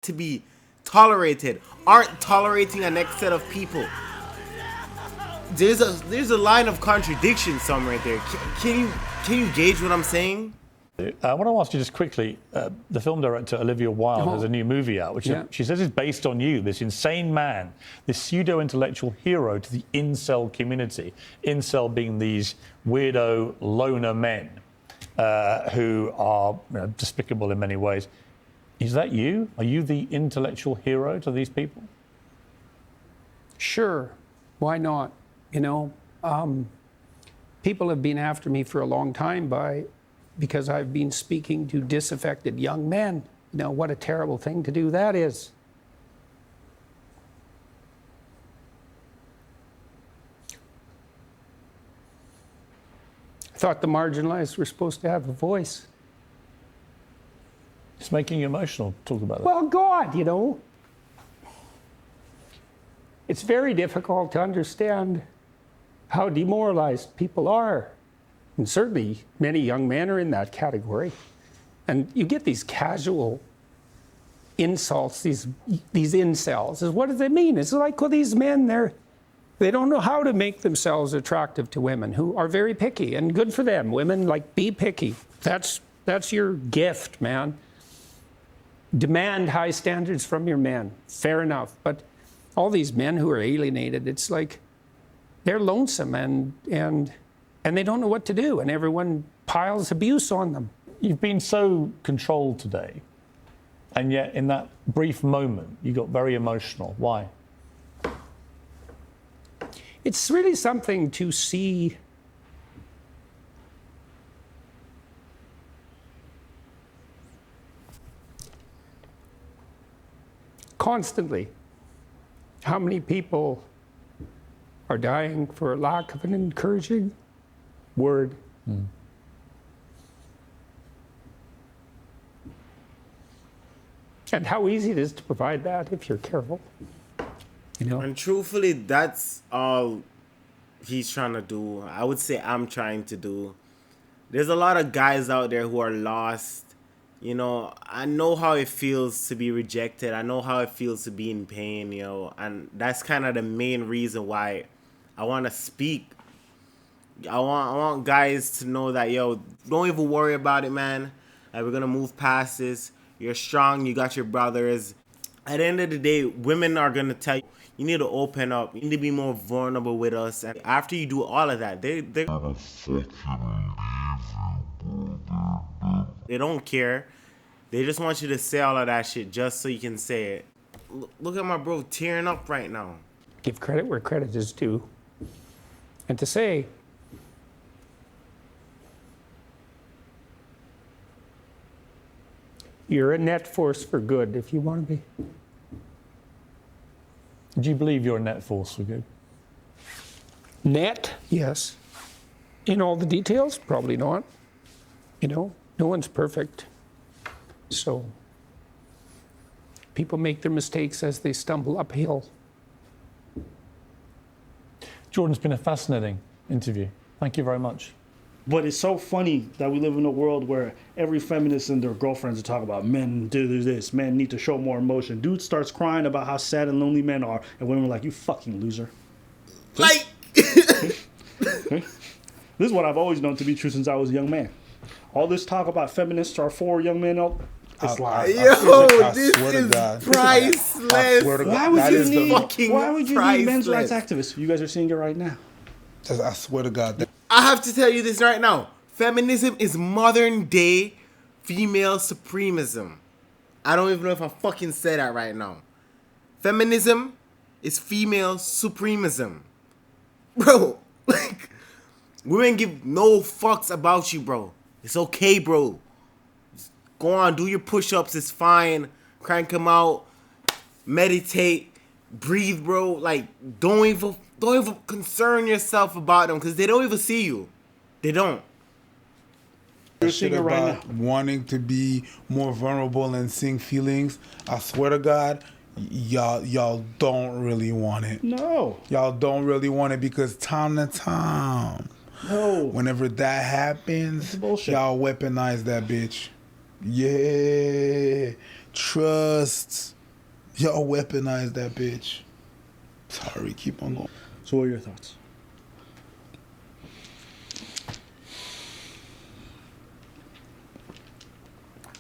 to be tolerated aren't tolerating a next set of people. There's a line of contradiction somewhere right there. Can you gauge what I'm saying? I want to ask you just quickly, the film director Olivia Wilde has a new movie out, which she says is based on you, this insane man, this pseudo-intellectual hero to the incel community. Incel being these weirdo loner men who are despicable in many ways. Is that you? Are you the intellectual hero to these people? Sure. Why not? People have been after me for a long time because I've been speaking to disaffected young men. What a terrible thing to do that is. I thought the marginalized were supposed to have a voice. It's making you emotional. Talk about that. Well, God, it's very difficult to understand how demoralized people are. And certainly many young men are in that category. And you get these casual insults, these incels. What does it mean? It's like, well, these men, they don't know how to make themselves attractive to women who are very picky, and good for them. Women, be picky. That's your gift, man. Demand high standards from your men. Fair enough. But all these men who are alienated, it's like they're lonesome and they don't know what to do, and everyone piles abuse on them. You've been so controlled today, and yet in that brief moment, you got very emotional. Why? It's really something to see constantly how many people are dying for lack of an encouraging word. And how easy it is to provide that if you're careful. And truthfully, that's all he's trying to do. I would say I'm trying to do. There's a lot of guys out there who are lost. I know how it feels to be rejected. I know how it feels to be in pain, and that's kind of the main reason why I want to speak. I want guys to know that, don't even worry about it, man. We're going to move past this. You're strong. You got your brothers. At the end of the day, women are going to tell you, you need to open up. You need to be more vulnerable with us. And after you do all of that, they don't care. They just want you to say all of that shit just so you can say it. Look at my bro tearing up right now. Give credit where credit is due. And to say, you're a net force for good if you want to be. Do you believe you're a net force for good? Net, yes. In all the details, probably not. No one's perfect. So people make their mistakes as they stumble uphill. Jordan's been a fascinating interview. Thank you very much. But it's so funny that we live in a world where every feminist and their girlfriends are talking about men do this, men need to show more emotion. Dude starts crying about how sad and lonely men are, and women are like, you fucking loser. This is what I've always known to be true since I was a young man. All this talk about feminists are for young men, it's lies. This is priceless. Why would you need men's rights activists? You guys are seeing it right now. I swear to God. I have to tell you this right now. Feminism is modern day female supremism. I don't even know if I fucking said that right now. Feminism is female supremism. Bro, women give no fucks about you, bro. It's okay, bro. Just go on, do your push-ups, it's fine. Crank them out. Meditate. Breathe, bro. Don't even concern yourself about them because they don't even see you. They don't. You're shit about wanting to be more vulnerable and seeing feelings. I swear to God, y'all don't really want it. No. Y'all don't really want it because time to time, whenever that happens, y'all weaponize that bitch. Yeah. Trust. Y'all weaponize that bitch. Sorry, keep on going. So what are your thoughts?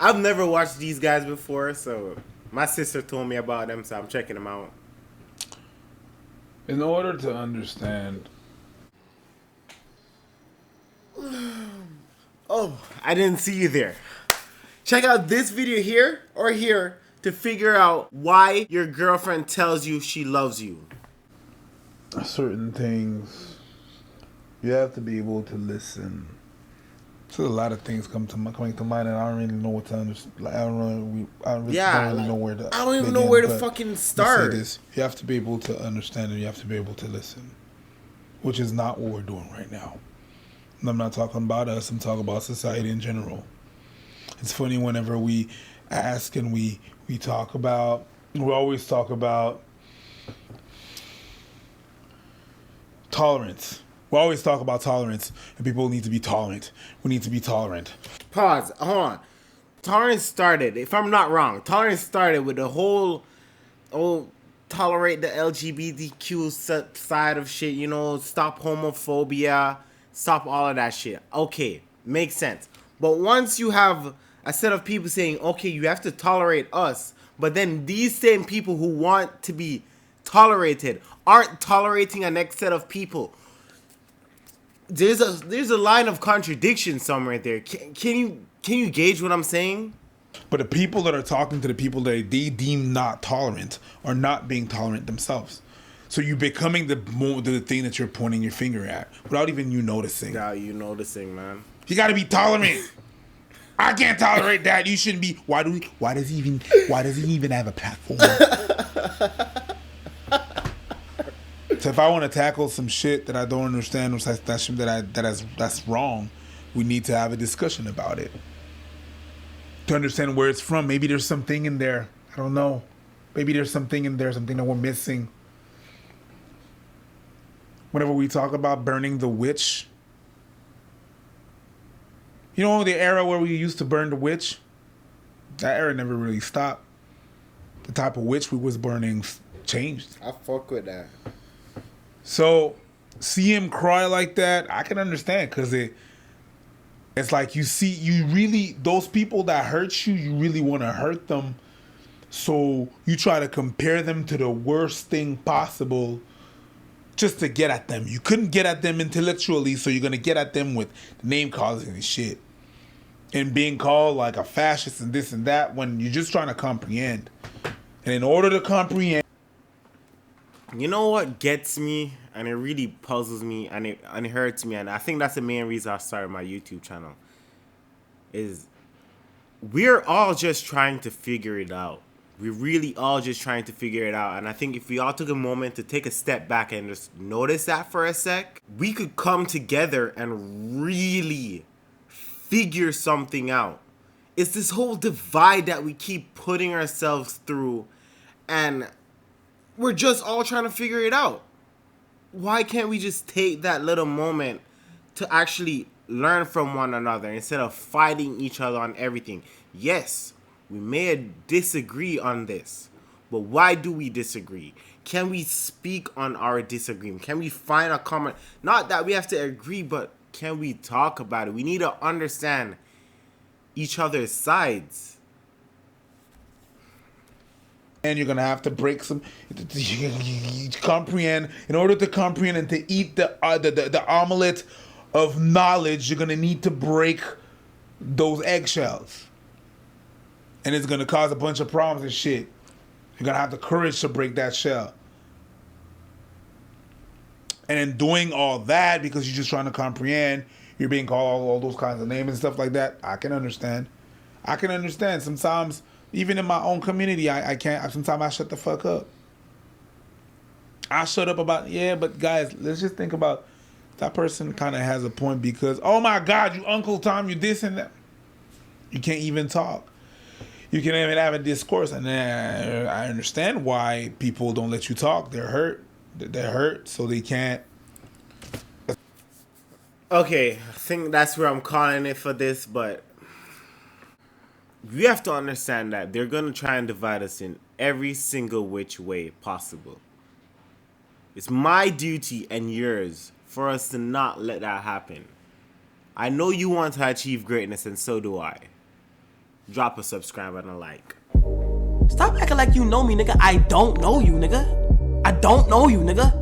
I've never watched these guys before, so my sister told me about them, so I'm checking them out. In order to understand. Oh, I didn't see you there. Check out this video here or here to figure out why your girlfriend tells you she loves you. Certain things, you have to be able to listen. So a lot of things coming to mind, and I don't really know what to understand. Like, I don't really know where to. I don't even begin, know where to but fucking start. Say this, you have to be able to understand, and you have to be able to listen, which is not what we're doing right now. And I'm not talking about us. I'm talking about society in general. It's funny whenever we ask and we talk about. We always talk about tolerance. We always talk about tolerance, and people need to be tolerant. We need to be tolerant. Pause. Hold on. Tolerance started, if I'm not wrong, tolerance started with the whole, tolerate the LGBTQ side of shit, you know, stop homophobia, stop all of that shit. Okay, makes sense. But once you have a set of people saying, okay, you have to tolerate us, but then these same people who want to be tolerated aren't tolerating a next set of people. There's a line of contradiction somewhere there. Can you gauge what I'm saying? But the people that are talking to the people that they deem not tolerant are not being tolerant themselves. So you're becoming the thing that you're pointing your finger at without even you noticing. Yeah, you noticing, man. You got to be tolerant. I can't tolerate that. You shouldn't be. Why does he even have a platform? So if I want to tackle some shit that I don't understand, or that's wrong, we need to have a discussion about it to understand where it's from. Maybe there's something in there. I don't know. Maybe there's something in there, something that we're missing. Whenever we talk about burning the witch, you know the era where we used to burn the witch? That era never really stopped. The type of witch we was burning changed. I fuck with that. So, see him cry like that, I can understand, because it's like you really, those people that hurt you, you really want to hurt them. So, you try to compare them to the worst thing possible just to get at them. You couldn't get at them intellectually, so you're going to get at them with name calling and shit. And being called like a fascist and this and that when you're just trying to comprehend. And in order to comprehend, you know what gets me, and it really puzzles me, and it hurts me, and I think that's the main reason I started my YouTube channel, is we're all just trying to figure it out. We're really all just trying to figure it out, and I think if we all took a moment to take a step back and just notice that for a sec, we could come together and really figure something out. It's this whole divide that we keep putting ourselves through, and we're just all trying to figure it out. Why can't we just take that little moment to actually learn from one another instead of fighting each other on everything? Yes, we may disagree on this, but why do we disagree? Can we speak on our disagreement? Can we find a common... Not that we have to agree, but can we talk about it? We need to understand each other's sides. and you're gonna have to break some comprehend. In order to comprehend and to eat the omelet of knowledge, you're gonna need to break those eggshells, and it's gonna cause a bunch of problems and shit. You're gonna have the courage to break that shell, and in doing all that, because you're just trying to comprehend, you're being called all those kinds of names and stuff like that. I can understand. Sometimes, even in my own community, I can't. Sometimes I shut the fuck up. I shut up about, yeah, but guys, let's just think about, that person kind of has a point, because, oh my God, you Uncle Tom, you this and that. You can't even talk. You can't even have a discourse. And I understand why people don't let you talk. They're hurt. So they can't. Okay, I think that's where I'm calling it for this, but we have to understand that they're going to try and divide us in every single which way possible. It's my duty and yours for us to not let that happen. I know you want to achieve greatness, and so do I. Drop a subscribe and a like. Stop acting like you know me, nigga. I don't know you, nigga. I don't know you, nigga.